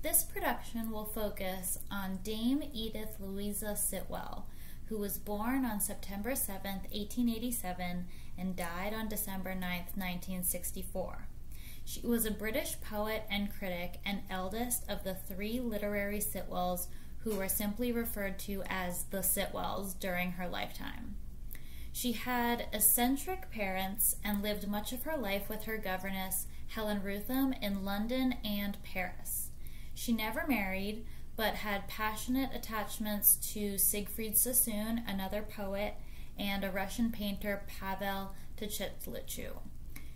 This production will focus on Dame Edith Louisa Sitwell, who was born on September 7th, 1887, and died on December 9th, 1964. She was a British poet and critic and eldest of the three literary Sitwells who were simply referred to as the Sitwells during her lifetime. She had eccentric parents and lived much of her life with her governess, Helen Rutham, in London and Paris. She never married, but had passionate attachments to Siegfried Sassoon, another poet, and a Russian painter, Pavel Tchelitchew.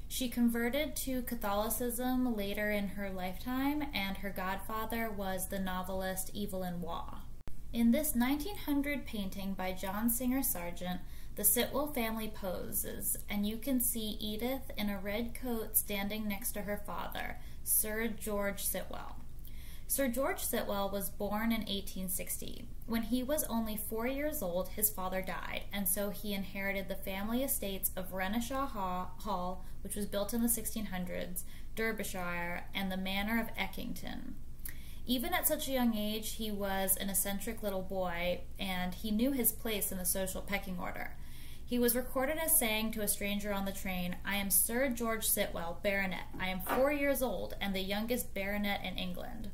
She converted to Catholicism later in her lifetime, and her godfather was the novelist Evelyn Waugh. In this 1900 painting by John Singer Sargent, the Sitwell family poses, and you can see Edith in a red coat standing next to her father, Sir George Sitwell. Sir George Sitwell was born in 1860. When he was only 4 years old, his father died, and so he inherited the family estates of Renishaw Hall, which was built in the 1600s, Derbyshire, and the manor of Eckington. Even at such a young age, he was an eccentric little boy, and he knew his place in the social pecking order. He was recorded as saying to a stranger on the train, "I am Sir George Sitwell, Baronet. I am 4 years old and the youngest baronet in England."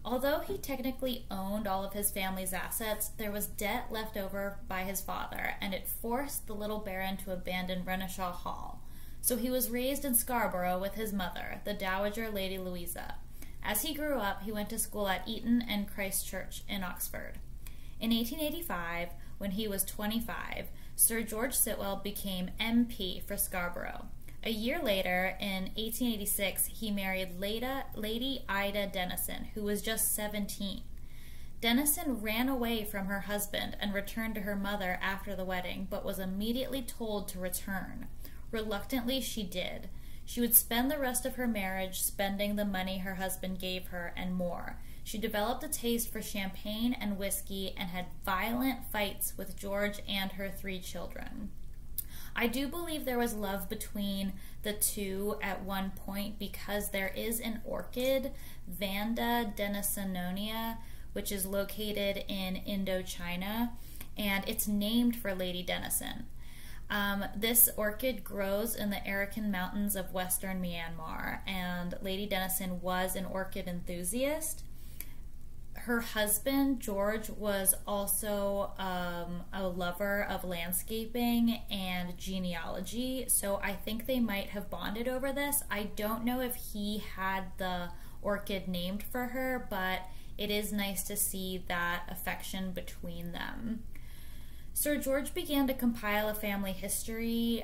Although he technically owned all of his family's assets, there was debt left over by his father, and it forced the little baron to abandon Renishaw Hall. So he was raised in Scarborough with his mother, the Dowager Lady Louisa. As he grew up, he went to school at Eton and Christ Church in Oxford. In 1885, when he was 25, Sir George Sitwell became MP for Scarborough. A year later, in 1886, he married Lady Ida Denison, who was just 17. Denison ran away from her husband and returned to her mother after the wedding, but was immediately told to return. Reluctantly, she did. She would spend the rest of her marriage spending the money her husband gave her and more. She developed a taste for champagne and whiskey and had violent fights with George and her 3 children. I do believe there was love between the two at one point because there is an orchid, Vanda denisonia, which is located in Indochina, and it's named for Lady Denison. This orchid grows in the Arakan Mountains of western Myanmar, and Lady Denison was an orchid enthusiast. Her husband, George, was also a lover of landscaping and genealogy, so I think they might have bonded over this. I don't know if he had the orchid named for her, but it is nice to see that affection between them. Sir George began to compile a family history.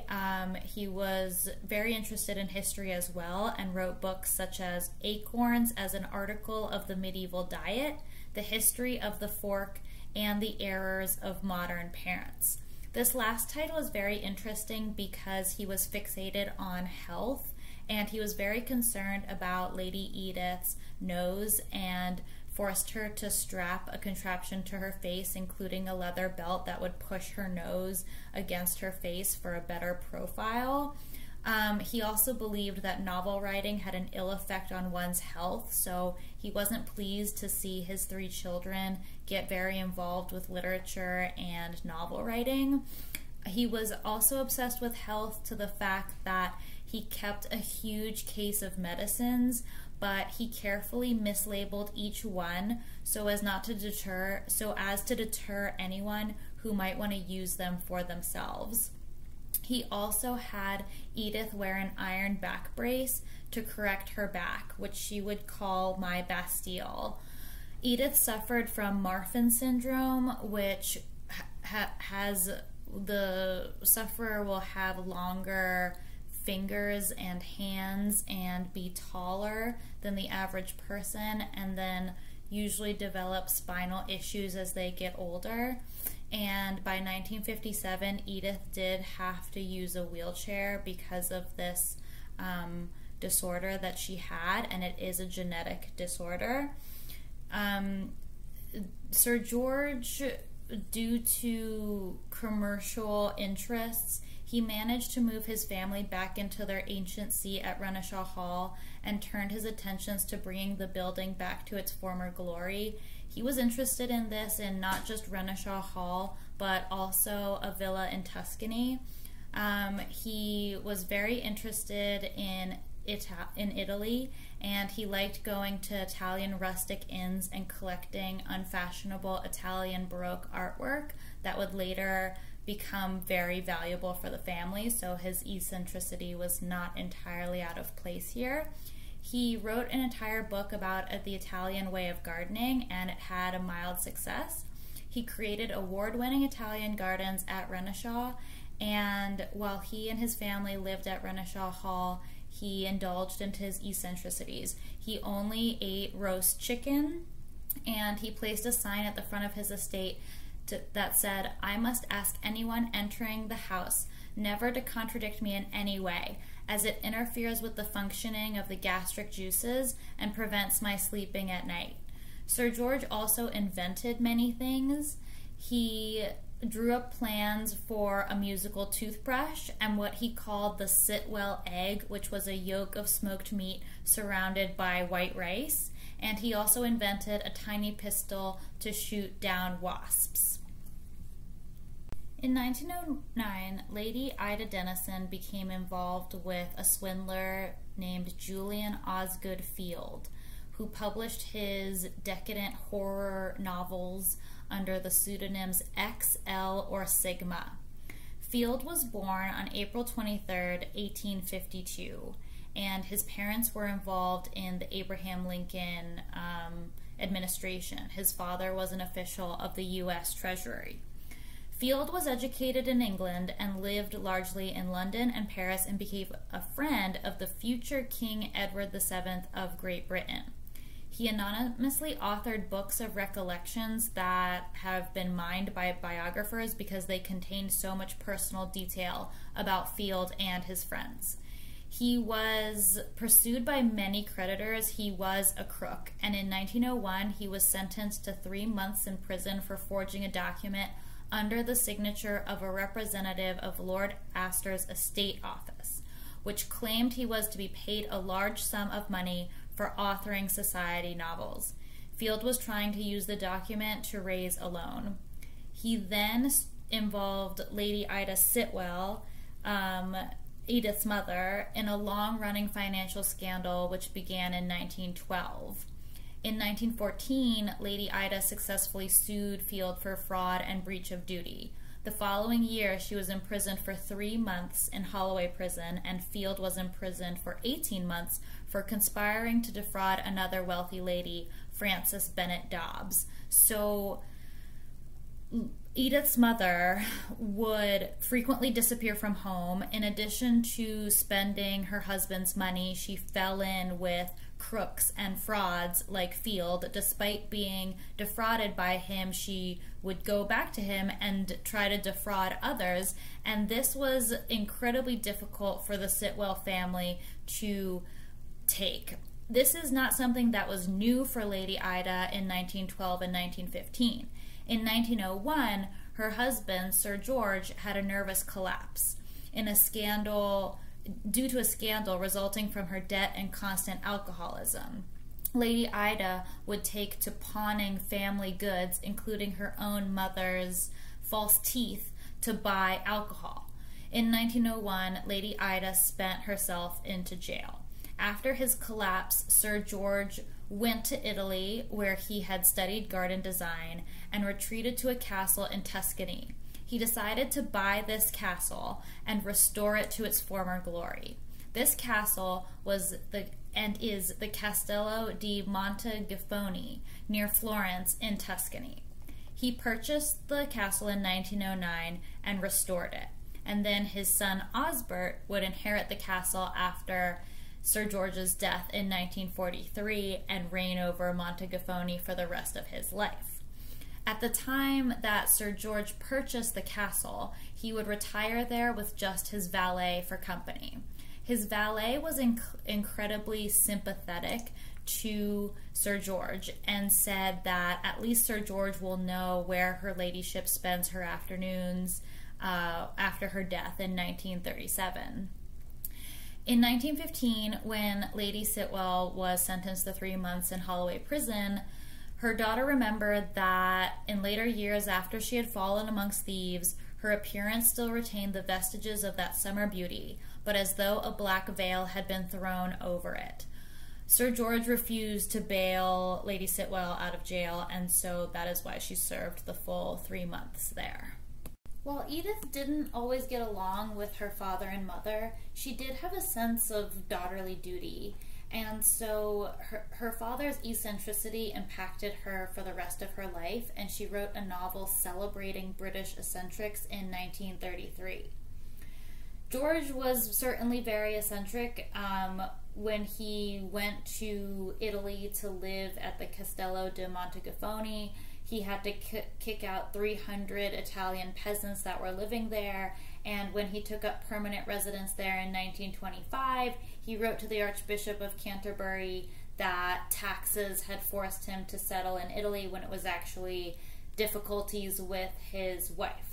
He was very interested in history as well and wrote books such as Acorns as an Article of the Medieval Diet, The History of the Fork, and The Errors of Modern Parents. This last title is very interesting because he was fixated on health and he was very concerned about Lady Edith's nose and forced her to strap a contraption to her face, including a leather belt that would push her nose against her face for a better profile. He also believed that novel writing had an ill effect on one's health, so he wasn't pleased to see his 3 children get very involved with literature and novel writing. He was also obsessed with health to the fact that he kept a huge case of medicines, but he carefully mislabeled each one so as to deter anyone who might want to use them for themselves. He also had Edith wear an iron back brace to correct her back, which she would call my Bastille. Edith suffered from Marfan syndrome, which has the sufferer will have longer fingers and hands and be taller than the average person, and then usually develop spinal issues as they get older. And by 1957, Edith did have to use a wheelchair because of this disorder that she had, and it is a genetic disorder. Sir George due to commercial interests, he managed to move his family back into their ancient seat at Renishaw Hall and turned his attentions to bringing the building back to its former glory. He was interested in this in not just Renishaw Hall, but also a villa in Tuscany. He was very interested in Italy, and he liked going to Italian rustic inns and collecting unfashionable Italian Baroque artwork that would later become very valuable for the family, so his eccentricity was not entirely out of place here. He wrote an entire book about the Italian way of gardening, and it had a mild success. He created award-winning Italian gardens at Renishaw, and while he and his family lived at Renishaw Hall, he indulged into his eccentricities. He only ate roast chicken, and he placed a sign at the front of his estate that said, "I must ask anyone entering the house never to contradict me in any way, as it interferes with the functioning of the gastric juices and prevents my sleeping at night." Sir George also invented many things. He drew up plans for a musical toothbrush and what he called the Sitwell egg, which was a yolk of smoked meat surrounded by white rice. And he also invented a tiny pistol to shoot down wasps. In 1909, Lady Ida Denison became involved with a swindler named Julian Osgood Field, who published his decadent horror novels under the pseudonyms X, L, or Sigma. Field was born on April 23, 1852, and his parents were involved in the Abraham Lincoln administration. His father was an official of the U.S. Treasury. Field was educated in England and lived largely in London and Paris and became a friend of the future King Edward VII of Great Britain. He anonymously authored books of recollections that have been mined by biographers because they contained so much personal detail about Field and his friends. He was pursued by many creditors. He was a crook, and in 1901 he was sentenced to 3 months in prison for forging a document under the signature of a representative of Lord Astor's estate office, which claimed he was to be paid a large sum of money for authoring society novels. Field was trying to use the document to raise a loan. He then involved Lady Ida Sitwell, Edith's mother, in a long-running financial scandal which began in 1912. In 1914, Lady Ida successfully sued Field for fraud and breach of duty. The following year, she was imprisoned for 3 months in Holloway Prison, and Field was imprisoned for 18 months for conspiring to defraud another wealthy lady, Frances Bennett Dobbs. So Edith's mother would frequently disappear from home. In addition to spending her husband's money, she fell in with crooks and frauds like Field. Despite being defrauded by him, she would go back to him and try to defraud others, and this was incredibly difficult for the Sitwell family to take. This is not something that was new for Lady Ida in 1912 and 1915. In 1901, her husband, Sir George, had a nervous collapse due to a scandal resulting from her debt and constant alcoholism. Lady Ida would take to pawning family goods, including her own mother's false teeth, to buy alcohol. In 1901, Lady Ida spent herself into jail. After his collapse, Sir George went to Italy, where he had studied garden design, and retreated to a castle in Tuscany. He decided to buy this castle and restore it to its former glory. This castle is the Castello di Montegufoni, near Florence in Tuscany. He purchased the castle in 1909 and restored it, and then his son Osbert would inherit the castle after Sir George's death in 1943 and reign over Montegufoni for the rest of his life. At the time that Sir George purchased the castle, he would retire there with just his valet for company. His valet was incredibly sympathetic to Sir George and said that at least Sir George will know where her ladyship spends her afternoons after her death in 1937. In 1915, when Lady Sitwell was sentenced to 3 months in Holloway Prison, her daughter remembered that in later years after she had fallen amongst thieves, her appearance still retained the vestiges of that summer beauty, but as though a black veil had been thrown over it. Sir George refused to bail Lady Sitwell out of jail, and so that is why she served the full 3 months there. While Edith didn't always get along with her father and mother, she did have a sense of daughterly duty, and so her father's eccentricity impacted her for the rest of her life, and she wrote a novel celebrating British eccentrics in 1933. George was certainly very eccentric. When he went to Italy to live at the Castello di Montegufoni, he had to kick out 300 Italian peasants that were living there, and when he took up permanent residence there in 1925, he wrote to the Archbishop of Canterbury that taxes had forced him to settle in Italy when it was actually difficulties with his wife.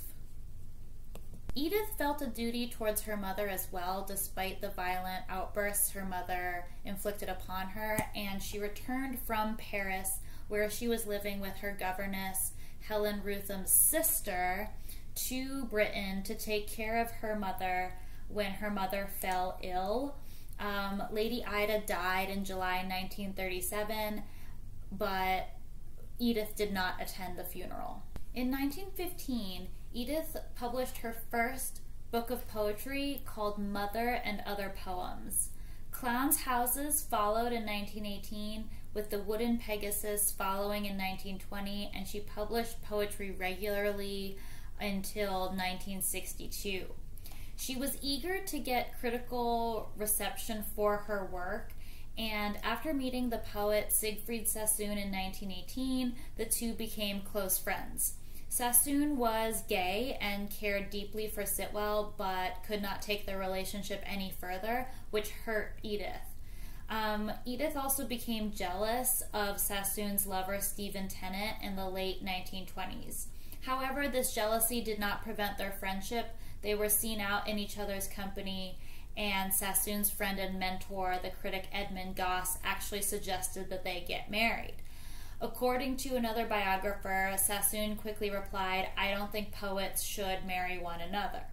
Edith felt a duty towards her mother as well, despite the violent outbursts her mother inflicted upon her, and she returned from Paris, where she was living with her governess, Helen Rutham's sister, to Britain to take care of her mother when her mother fell ill. Lady Ida died in July 1937, but Edith did not attend the funeral. In 1915, Edith published her first book of poetry called Mother and Other Poems. Clowns' Houses followed in 1918, with The Wooden Pegasus following in 1920, and she published poetry regularly until 1962. She was eager to get critical reception for her work, and after meeting the poet Siegfried Sassoon in 1918, the two became close friends. Sassoon was gay and cared deeply for Sitwell, but could not take their relationship any further, which hurt Edith. Edith also became jealous of Sassoon's lover Stephen Tennant in the late 1920s. However, this jealousy did not prevent their friendship. They were seen out in each other's company, and Sassoon's friend and mentor, the critic Edmund Goss, actually suggested that they get married. According to another biographer, Sassoon quickly replied, "I don't think poets should marry one another."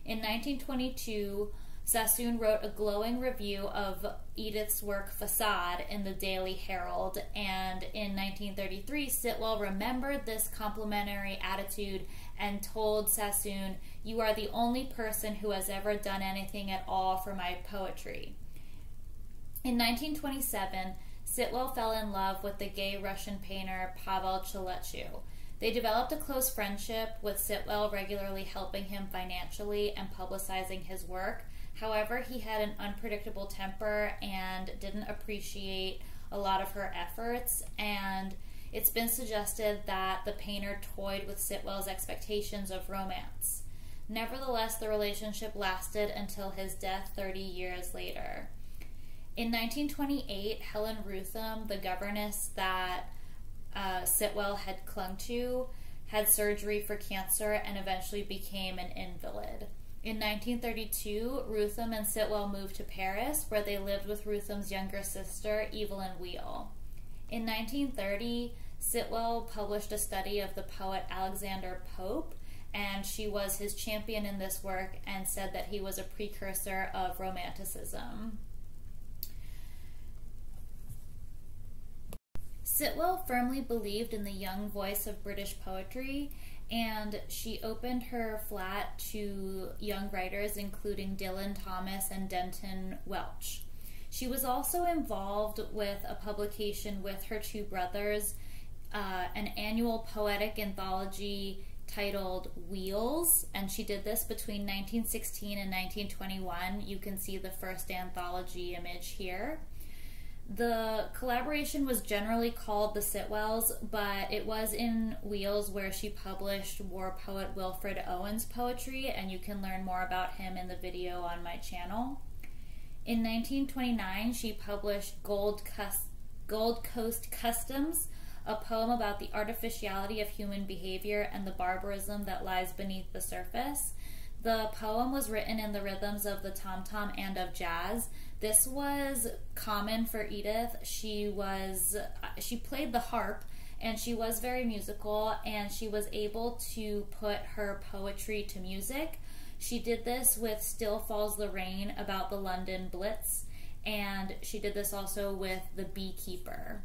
In 1922, Sassoon wrote a glowing review of Edith's work Facade in the Daily Herald, and in 1933, Sitwell remembered this complimentary attitude and told Sassoon, "You are the only person who has ever done anything at all for my poetry." In 1927, Sitwell fell in love with the gay Russian painter Pavel Tchelitchew. They developed a close friendship, with Sitwell regularly helping him financially and publicizing his work. However, he had an unpredictable temper and didn't appreciate a lot of her efforts, and it's been suggested that the painter toyed with Sitwell's expectations of romance. Nevertheless, the relationship lasted until his death 30 years later. In 1928, Helen Rutham, the governess that Sitwell had clung to, had surgery for cancer and eventually became an invalid. In 1932, Rutham and Sitwell moved to Paris, where they lived with Rutham's younger sister, Evelyn Wheel. In 1930, Sitwell published a study of the poet Alexander Pope, and she was his champion in this work and said that he was a precursor of Romanticism. Sitwell firmly believed in the young voice of British poetry, and she opened her flat to young writers including Dylan Thomas and Denton Welch. She was also involved with a publication with her two brothers, an annual poetic anthology titled Wheels, and she did this between 1916 and 1921. You can see the first anthology image here. The collaboration was generally called The Sitwells, but it was in Wheels where she published war poet Wilfred Owen's poetry, and you can learn more about him in the video on my channel. In 1929, she published Gold Coast Customs, a poem about the artificiality of human behavior and the barbarism that lies beneath the surface. The poem was written in the rhythms of the tom-tom and of jazz. This was common for Edith. She played the harp, and she was very musical, and she was able to put her poetry to music. She did this with Still Falls the Rain about the London Blitz, and she did this also with The Beekeeper.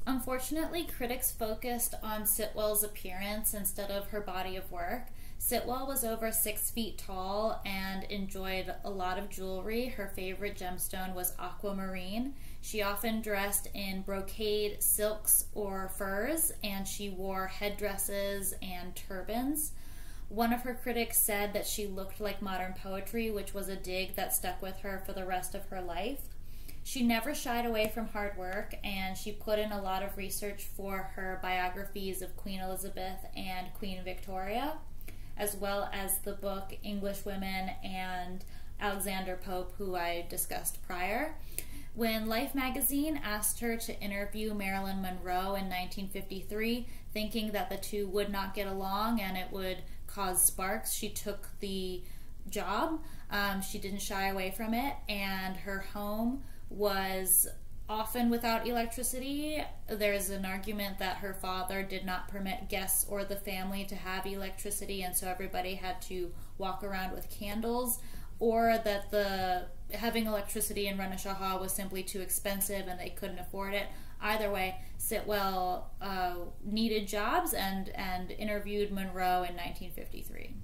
Unfortunately, critics focused on Sitwell's appearance instead of her body of work. Sitwell was over 6 feet tall and enjoyed a lot of jewelry. Her favorite gemstone was aquamarine. She often dressed in brocade, silks, or furs, and she wore headdresses and turbans. One of her critics said that she looked like modern poetry, which was a dig that stuck with her for the rest of her life. She never shied away from hard work, and she put in a lot of research for her biographies of Queen Elizabeth and Queen Victoria, as well as the book English Women and Alexander Pope, who I discussed prior. When Life magazine asked her to interview Marilyn Monroe in 1953, thinking that the two would not get along and it would cause sparks, she took the job. She didn't shy away from it, and her home was often without electricity. There's an argument that her father did not permit guests or the family to have electricity, and so everybody had to walk around with candles, or that having electricity in Renishaw Hall was simply too expensive and they couldn't afford it. Either way, Sitwell needed jobs and interviewed Monroe in 1953.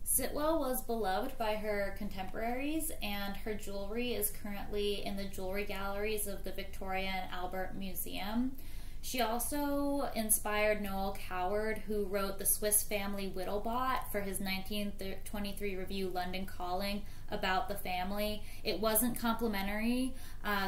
Sitwell was beloved by her contemporaries, and her jewelry is currently in the jewelry galleries of the Victoria and Albert Museum. She also inspired Noel Coward, who wrote The Swiss Family Whittlebot for his 1923 review London Calling about the family. It wasn't complimentary,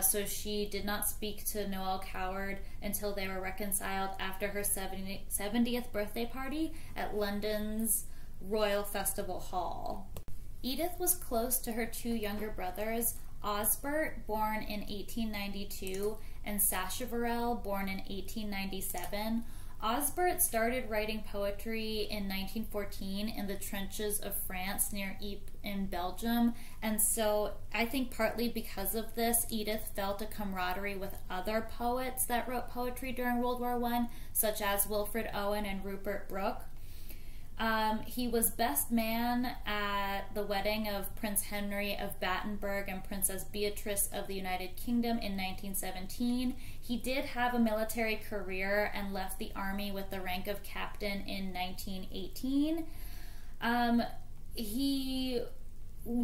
so she did not speak to Noel Coward until they were reconciled after her 70th birthday party at London's Royal Festival Hall. Edith was close to her two younger brothers, Osbert, born in 1892, and Sacheverell, born in 1897. Osbert started writing poetry in 1914 in the trenches of France near Ypres in Belgium, and so I think partly because of this, Edith felt a camaraderie with other poets that wrote poetry during World War I, such as Wilfred Owen and Rupert Brooke. He was best man at the wedding of Prince Henry of Battenberg and Princess Beatrice of the United Kingdom in 1917. He did have a military career and left the army with the rank of captain in 1918. He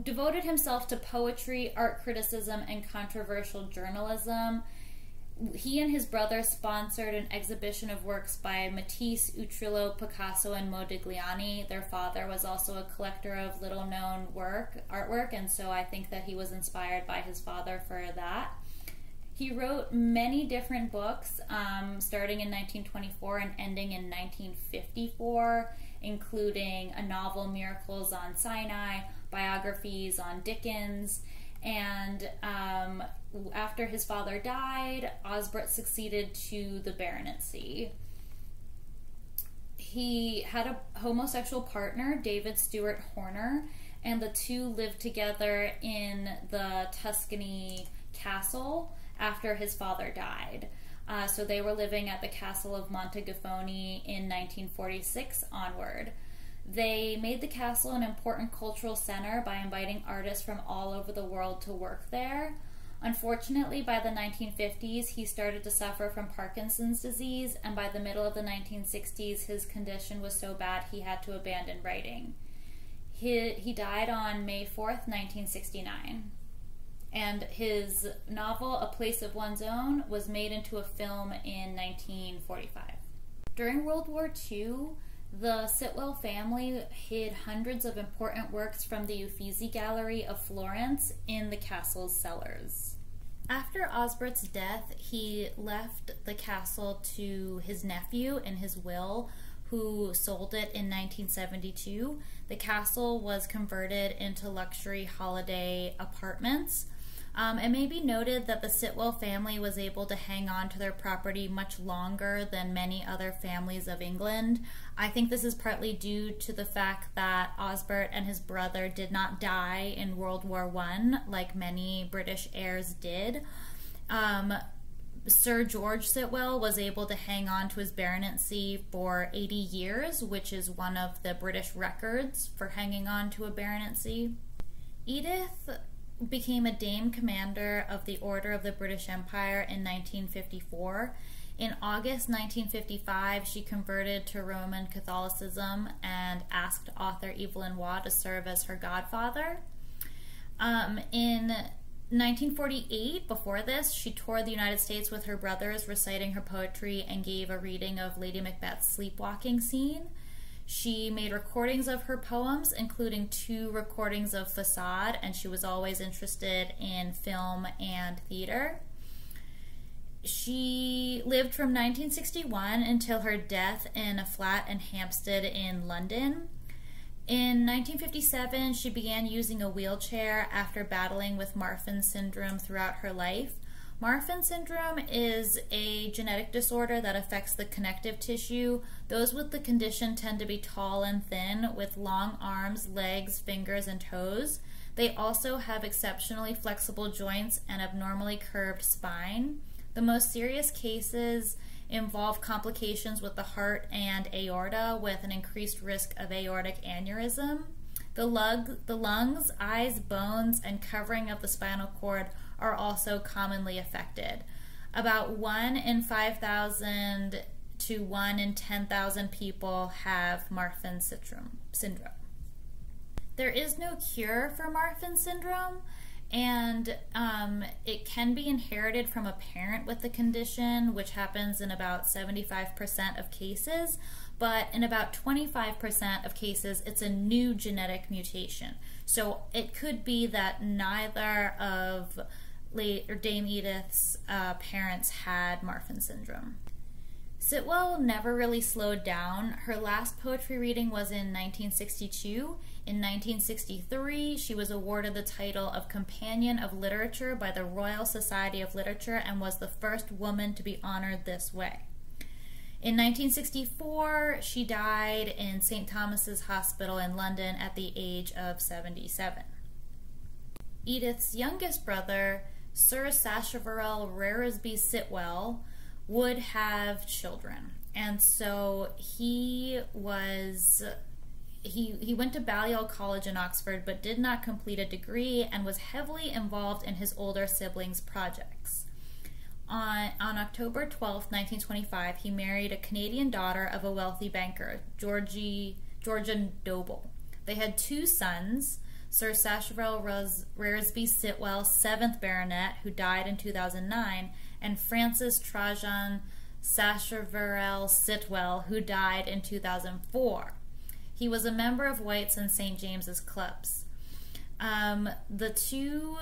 devoted himself to poetry, art criticism, and controversial journalism. He and his brother sponsored an exhibition of works by Matisse, Utrillo, Picasso, and Modigliani. Their father was also a collector of little-known artwork, and so I think that he was inspired by his father for that. He wrote many different books, starting in 1924 and ending in 1954, including a novel, Miracles on Sinai, biographies on Dickens, and after his father died, Osbert succeeded to the baronetcy. He had a homosexual partner, David Stewart Horner, and the two lived together in the Tuscany castle after his father died. So they were living at the Castle of Montegufoni in 1946 onward. They made the castle an important cultural center by inviting artists from all over the world to work there. Unfortunately, by the 1950s, he started to suffer from Parkinson's disease, and by the middle of the 1960s, his condition was so bad he had to abandon writing. He died on May 4th, 1969. And his novel, A Place of One's Own, was made into a film in 1945. During World War II, the Sitwell family hid hundreds of important works from the Uffizi Gallery of Florence in the castle's cellars. After Osbert's death, he left the castle to his nephew in his will, who sold it in 1972. The castle was converted into luxury holiday apartments. It may be noted that the Sitwell family was able to hang on to their property much longer than many other families of England. I think this is partly due to the fact that Osbert and his brother did not die in World War I like many British heirs did. Sir George Sitwell was able to hang on to his baronetcy for 80 years, which is one of the British records for hanging on to a baronetcy. Edith became a Dame Commander of the Order of the British Empire in 1954. In August 1955, she converted to Roman Catholicism and asked author Evelyn Waugh to serve as her godfather. In 1948, before this, she toured the United States with her brothers, reciting her poetry, and gave a reading of Lady Macbeth's sleepwalking scene. She made recordings of her poems, including 2 recordings of Facade, and she was always interested in film and theater. She lived from 1961 until her death in a flat in Hampstead in London. In 1957, she began using a wheelchair after battling with Marfan syndrome throughout her life. Marfan syndrome is a genetic disorder that affects the connective tissue. Those with the condition tend to be tall and thin, with long arms, legs, fingers, and toes. They also have exceptionally flexible joints and abnormally curved spine. The most serious cases involve complications with the heart and aorta, with an increased risk of aortic aneurysm. The lungs, eyes, bones, and covering of the spinal cord are also commonly affected. About 1 in 5,000 to 1 in 10,000 people have Marfan syndrome. There is no cure for Marfan syndrome, and it can be inherited from a parent with the condition, which happens in about 75% of cases, but in about 25% of cases, it's a new genetic mutation. So it could be that neither of Dame Edith's parents had Marfan syndrome. Sitwell never really slowed down. Her last poetry reading was in 1962. In 1963, she was awarded the title of Companion of Literature by the Royal Society of Literature and was the first woman to be honored this way. In 1964, she died in St. Thomas's Hospital in London at the age of 77. Edith's youngest brother, Sir Sacheverell Reresby Sitwell, would have children, and so he went to Balliol College in Oxford but did not complete a degree and was heavily involved in his older siblings' projects. On October 12, 1925, he married a Canadian daughter of a wealthy banker, Georgia Doble. They had 2 sons, Sir Sacheverell Reresby Sitwell, 7th Baronet, who died in 2009, and Francis Trajan Sacheverell Sitwell, who died in 2004. He was a member of White's and St. James's clubs. The 2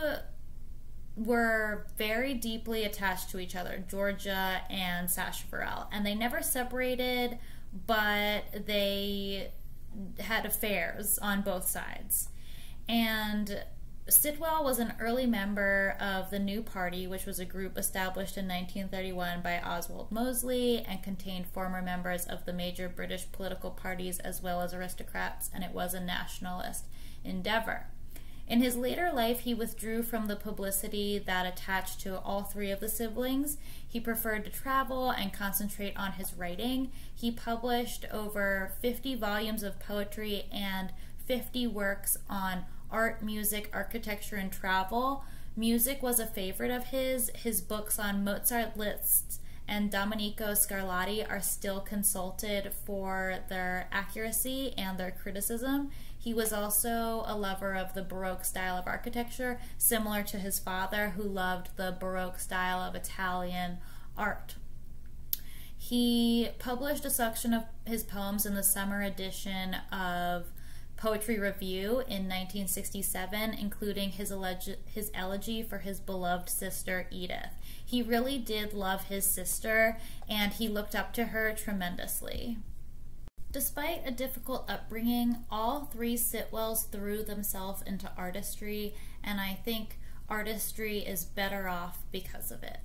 were very deeply attached to each other, Georgia and Sacheverell, and they never separated, but they had affairs on both sides. And Sitwell was an early member of the New Party, which was a group established in 1931 by Oswald Mosley and contained former members of the major British political parties as well as aristocrats, and it was a nationalist endeavor. In his later life, he withdrew from the publicity that attached to all 3 of the siblings. He preferred to travel and concentrate on his writing. He published over 50 volumes of poetry and 50 works on art, music, architecture, and travel. Music was a favorite of his. His books on Mozart, Liszt, and Domenico Scarlatti are still consulted for their accuracy and their criticism. He was also a lover of the Baroque style of architecture, similar to his father, who loved the Baroque style of Italian art. He published a section of his poems in the summer edition of Poetry Review in 1967, including his elegy for his beloved sister Edith. He really did love his sister, and he looked up to her tremendously. Despite a difficult upbringing, all 3 Sitwells threw themselves into artistry, and I think artistry is better off because of it.